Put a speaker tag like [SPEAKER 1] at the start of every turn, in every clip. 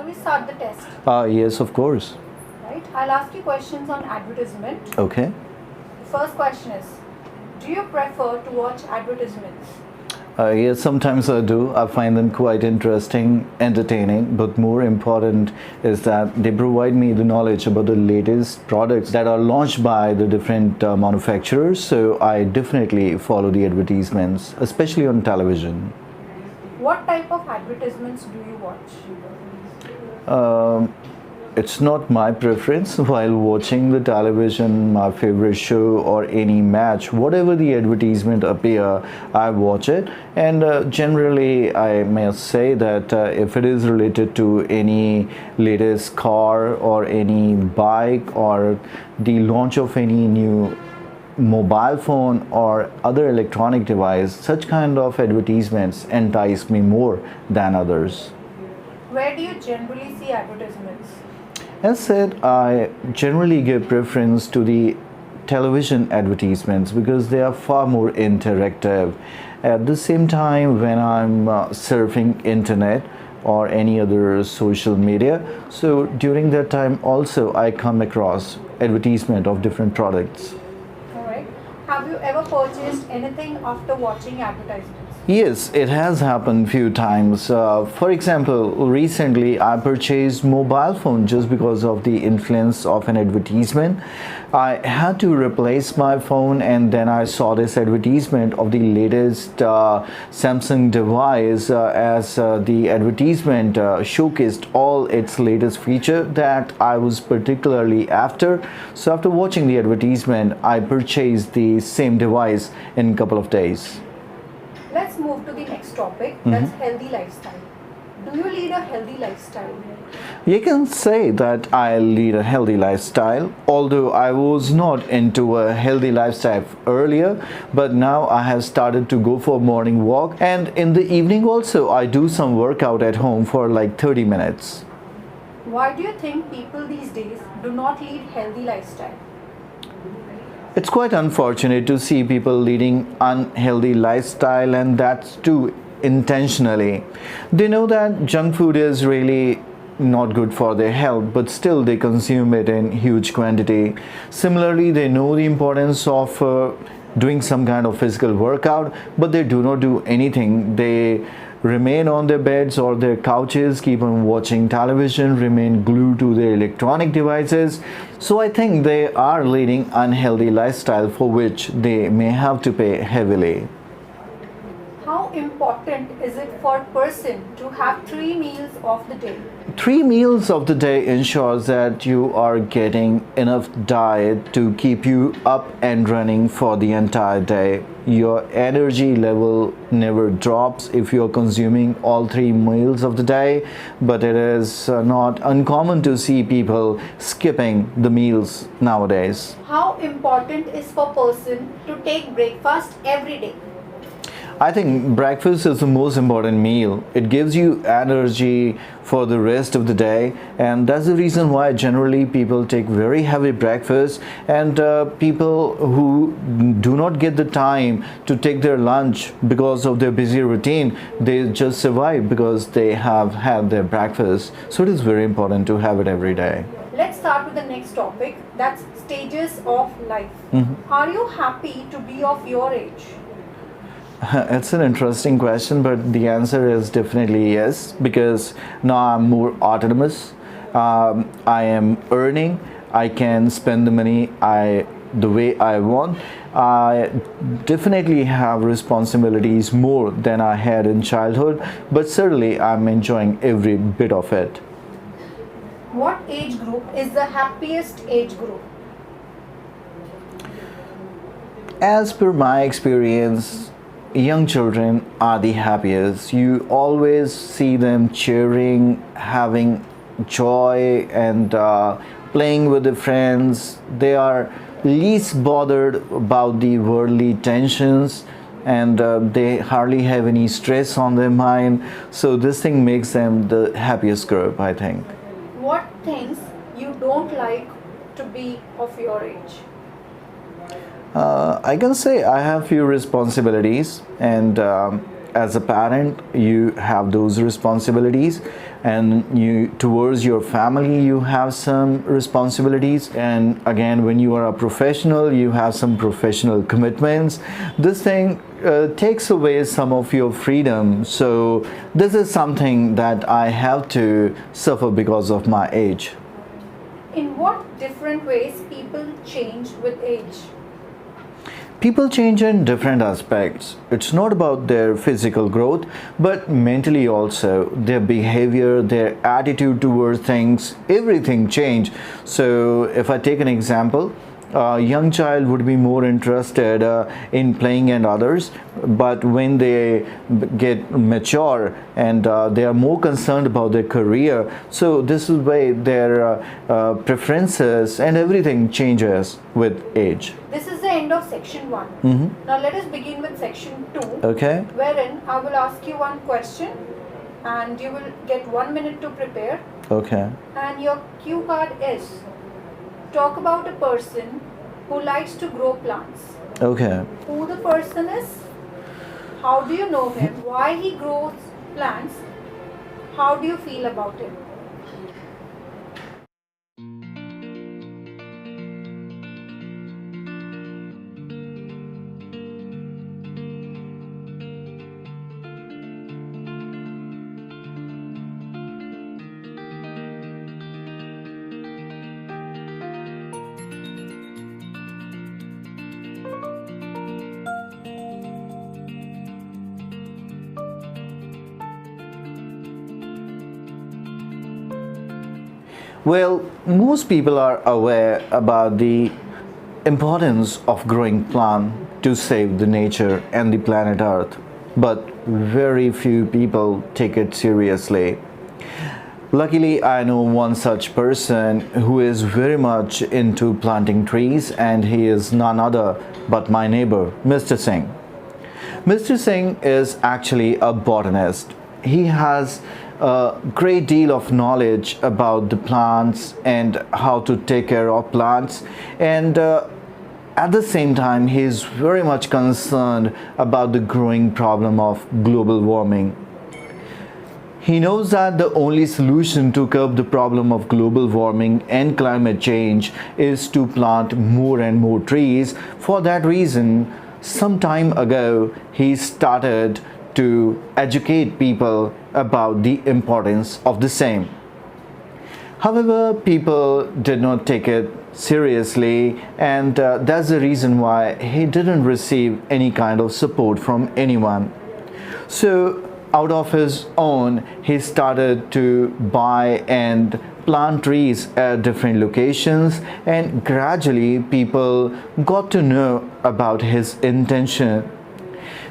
[SPEAKER 1] we start the test?
[SPEAKER 2] Yes, of course.
[SPEAKER 1] Right. I'll ask you questions on advertisement.
[SPEAKER 2] Okay.
[SPEAKER 1] The first question is, do you prefer to watch advertisements?
[SPEAKER 2] Yes, sometimes I do. I find them quite interesting, entertaining, but more important is that they provide me the knowledge about the latest products that are launched by the different manufacturers. So I definitely follow the advertisements, especially on television.
[SPEAKER 1] What type of advertisements do you watch?
[SPEAKER 2] It's not my preference while watching the television, my favorite show or any match, whatever the advertisement appear, I watch it. And generally I may say that if it is related to any latest car or any bike or the launch of any new mobile phone or other electronic device, such kind of advertisements entice me more than others.
[SPEAKER 1] Where do you generally see advertisements?
[SPEAKER 2] As said, I generally give preference to the television advertisements because they are far more interactive. At the same time, when I'm surfing internet or any other social media, so during that time also I come across advertisement of different products.
[SPEAKER 1] Alright. Have you ever purchased anything after watching advertisements?
[SPEAKER 2] Yes, it has happened few times. For example, recently I purchased mobile phone just because of the influence of an advertisement. I had to replace my phone and then I saw this advertisement of the latest Samsung device as the advertisement showcased all its latest feature that I was particularly after. So after watching the advertisement, I purchased the same device in a couple of days.
[SPEAKER 1] Let's move to the next topic, that's healthy lifestyle. Do you lead a healthy lifestyle?
[SPEAKER 2] You can say that I lead a healthy lifestyle, although I was not into a healthy lifestyle earlier, but now I have started to go for morning walk, and in the evening also I do some workout at home for like 30 minutes.
[SPEAKER 1] Why do you think people these days do not lead healthy lifestyle?
[SPEAKER 2] It's quite unfortunate to see people leading unhealthy lifestyle, and that's too intentionally. They know that junk food is really not good for their health, but still they consume it in huge quantity. Similarly, they know the importance of doing some kind of physical workout, but they do not do anything. They remain on their beds or their couches, keep on watching television, remain glued to their electronic devices. So I think they are leading unhealthy lifestyle for which they may have to pay heavily.
[SPEAKER 1] How important is it for a person to have 3 meals of the day?
[SPEAKER 2] 3 meals of the day ensures that you are getting enough diet to keep you up and running for the entire day. Your energy level never drops if you're consuming all 3 meals of the day, but it is not uncommon to see people skipping the meals nowadays.
[SPEAKER 1] How important is for a person to take breakfast every day?
[SPEAKER 2] I think breakfast is the most important meal. It gives you energy for the rest of the day, and that's the reason why generally people take very heavy breakfast, and people who do not get the time to take their lunch because of their busy routine, they just survive because they have had their breakfast. So it is very important to have it every day.
[SPEAKER 1] Let's start with the next topic, that's stages of life. Are you happy to be of your age?
[SPEAKER 2] It's an interesting question, but the answer is definitely yes, because now I'm more autonomous. I am earning. I can spend the money the way I want. I definitely have responsibilities more than I had in childhood, but certainly I'm enjoying every bit of it.
[SPEAKER 1] What age group is the happiest age group?
[SPEAKER 2] As per my experience, young children are the happiest. You always see them cheering, having joy, and playing with their friends. They are least bothered about the worldly tensions, and they hardly have any stress on their mind. So this thing makes them the happiest group, I think.
[SPEAKER 1] What things you don't like to be of your age?
[SPEAKER 2] I can say I have few responsibilities, and as a parent you have those responsibilities, and you towards your family you have some responsibilities, and again when you are a professional you have some professional commitments. This thing takes away some of your freedom. So this is something that I have to suffer because of my age.
[SPEAKER 1] In what different ways people change with age?
[SPEAKER 2] People change in different aspects. It's not about their physical growth, but mentally also. Their behavior, their attitude towards things, everything change. So if I take an example, a young child would be more interested in playing and others, but when they get mature and they are more concerned about their career, so this is why their preferences and everything changes with age.
[SPEAKER 1] This is the end of section 1. Now let us begin with section 2.
[SPEAKER 2] Okay.
[SPEAKER 1] Wherein I will ask you one question and you will get 1 minute to prepare.
[SPEAKER 2] Okay.
[SPEAKER 1] And your cue card is: talk about a person who likes to grow plants.
[SPEAKER 2] Okay.
[SPEAKER 1] Who the person is? How do you know him? Why he grows plants? How do you feel about him?
[SPEAKER 2] Well, most people are aware about the importance of growing plant to save the nature and the planet Earth, but very few people take it seriously. Luckily, I know one such person who is very much into planting trees, and he is none other but my neighbor, Mr. Singh. Mr. Singh is actually a botanist. He has a great deal of knowledge about the plants and how to take care of plants, and at the same time he is very much concerned about the growing problem of global warming. He knows that the only solution to curb the problem of global warming and climate change is to plant more and more trees. For that reason, some time ago he started to educate people about the importance of the same. However, people did not take it seriously, and that's the reason why he didn't receive any kind of support from anyone. So out of his own, he started to buy and plant trees at different locations, and gradually people got to know about his intention.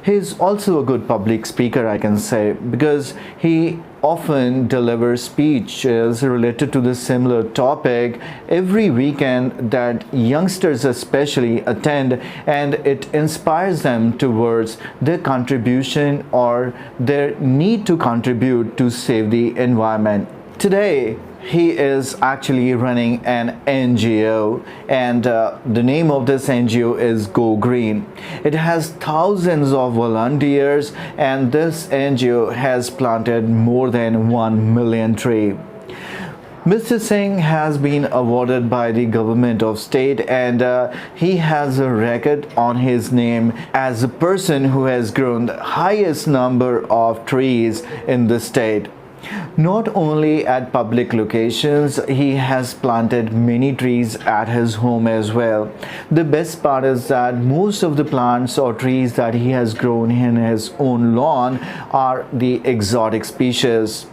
[SPEAKER 2] He's also a good public speaker, I can say, because he often delivers speeches related to the similar topic every weekend that youngsters especially attend, and it inspires them towards their contribution or their need to contribute to save the environment. Today, he is actually running an NGO, and the name of this NGO is Go Green. It has thousands of volunteers, and this NGO has planted more than 1 million trees. Mr. Singh has been awarded by the government of state, and he has a record on his name as a person who has grown the highest number of trees in the state. Not only at public locations, he has planted many trees at his home as well. The best part is that most of the plants or trees that he has grown in his own lawn are the exotic species.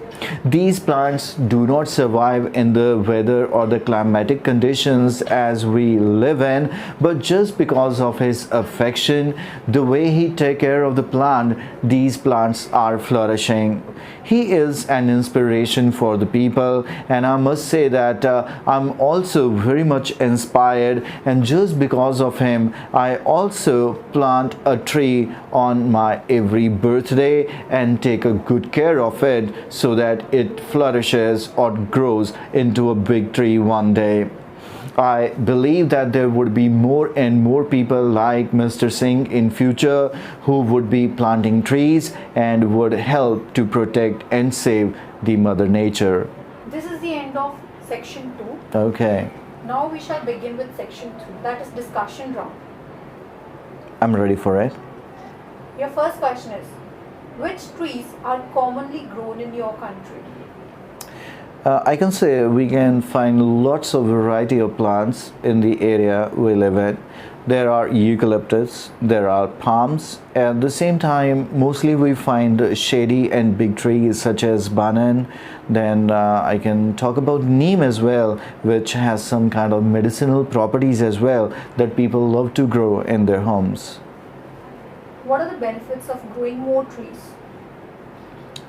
[SPEAKER 2] These plants do not survive in the weather or the climatic conditions as we live in, but just because of his affection, the way he takes care of the plant, these plants are flourishing. He is an inspiration for the people, and I must say that I'm also very much inspired, and just because of him I also plant a tree on my every birthday and take a good care of it so that it flourishes or grows into a big tree one day. I believe that there would be more and more people like Mr. Singh in future who would be planting trees and would help to protect and save the mother nature.
[SPEAKER 1] This is the end of section 2.
[SPEAKER 2] Okay,
[SPEAKER 1] Now we shall begin with section 3, that is discussion round.
[SPEAKER 2] I'm ready for it.
[SPEAKER 1] Your first question is, which trees are commonly grown in your country?
[SPEAKER 2] I can say we can find lots of variety of plants in the area we live in. There are eucalyptus, there are palms. At the same time, mostly we find shady and big trees such as banan. Then I can talk about neem as well, which has some kind of medicinal properties as well that people love to grow in their homes.
[SPEAKER 1] What are the benefits of growing more trees?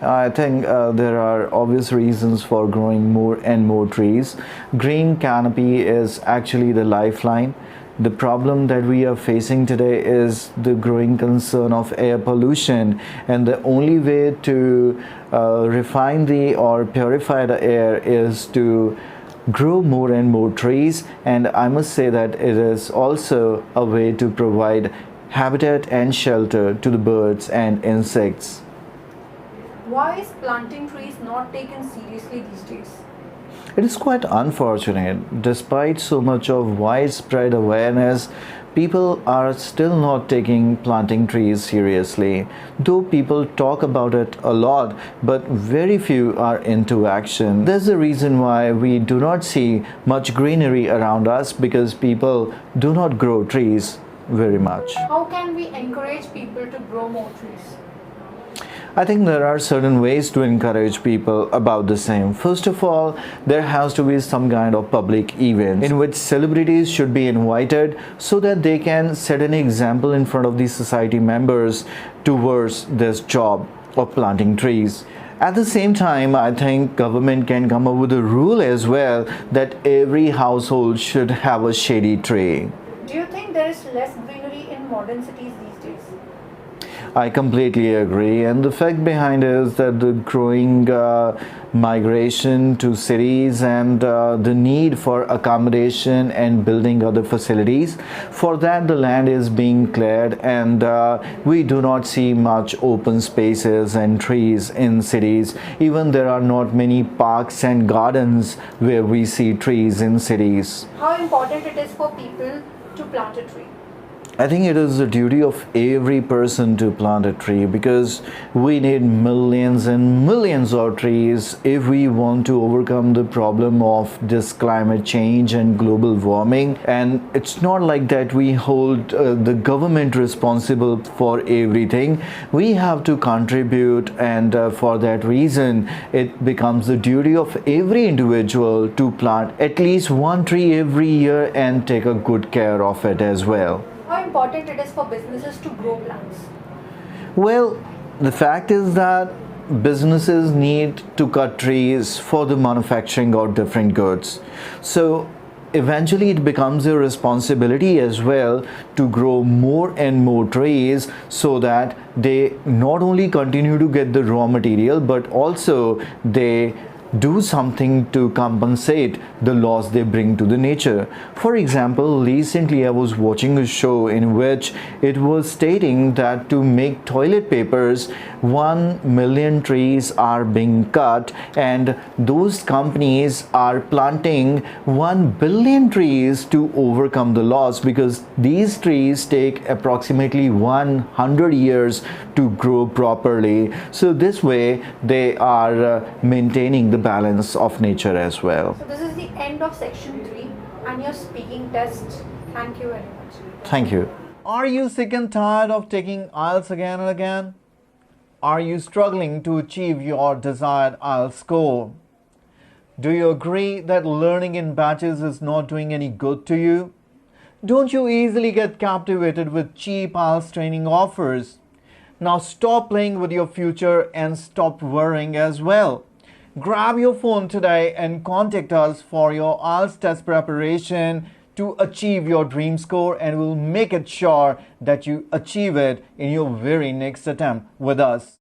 [SPEAKER 2] I think there are obvious reasons for growing more and more trees. Green canopy is actually the lifeline. The problem that we are facing today is the growing concern of air pollution, and the only way to refine the or purify the air is to grow more and more trees. And I must say that it is also a way to provide habitat and shelter to the birds and insects.
[SPEAKER 1] Why is planting trees not taken seriously these days?
[SPEAKER 2] It is quite unfortunate. Despite so much of widespread awareness, people are still not taking planting trees seriously. Though people talk about it a lot, but very few are into action. There's a reason why we do not see much greenery around us, because people do not grow trees very much.
[SPEAKER 1] How can we encourage people to grow more trees?
[SPEAKER 2] I think there are certain ways to encourage people about the same. First of all, there has to be some kind of public event in which celebrities should be invited so that they can set an example in front of the society members towards this job of planting trees. At the same time, I think government can come up with a rule as well that every household should have a shady tree.
[SPEAKER 1] Do you think there is less greenery in modern cities these days?
[SPEAKER 2] I completely agree, and the fact behind it is that the growing migration to cities and the need for accommodation and building other facilities, for that the land is being cleared, and we do not see much open spaces and trees in cities. Even there are not many parks and gardens where we see trees in cities.
[SPEAKER 1] How important it is for people to plant a tree?
[SPEAKER 2] I think it is the duty of every person to plant a tree, because we need millions and millions of trees if we want to overcome the problem of this climate change and global warming. And it's not like that we hold the government responsible for everything. We have to contribute, and for that reason it becomes the duty of every individual to plant at least one tree every year and take a good care of it as well.
[SPEAKER 1] How important it is for businesses to grow plants?
[SPEAKER 2] Well, the fact is that businesses need to cut trees for the manufacturing of different goods. So eventually it becomes a responsibility as well to grow more and more trees, so that they not only continue to get the raw material, but also they do something to compensate the loss they bring to the nature. For example, recently I was watching a show in which it was stating that to make toilet papers 1 million trees are being cut, and those companies are planting 1 billion trees to overcome the loss, because these trees take approximately 100 years to grow properly. So this way they are maintaining the balance of nature as well.
[SPEAKER 1] So this is the end of section 3 and your speaking test. Thank you very much.
[SPEAKER 2] Thank you. Are you sick and tired of taking IELTS again and again? Are you struggling to achieve your desired IELTS score? Do you agree that learning in batches is not doing any good to you? Don't you easily get captivated with cheap IELTS training offers? Now stop playing with your future and stop worrying as well. Grab your phone today and contact us for your IELTS test preparation to achieve your dream score, and we'll make it sure that you achieve it in your very next attempt with us.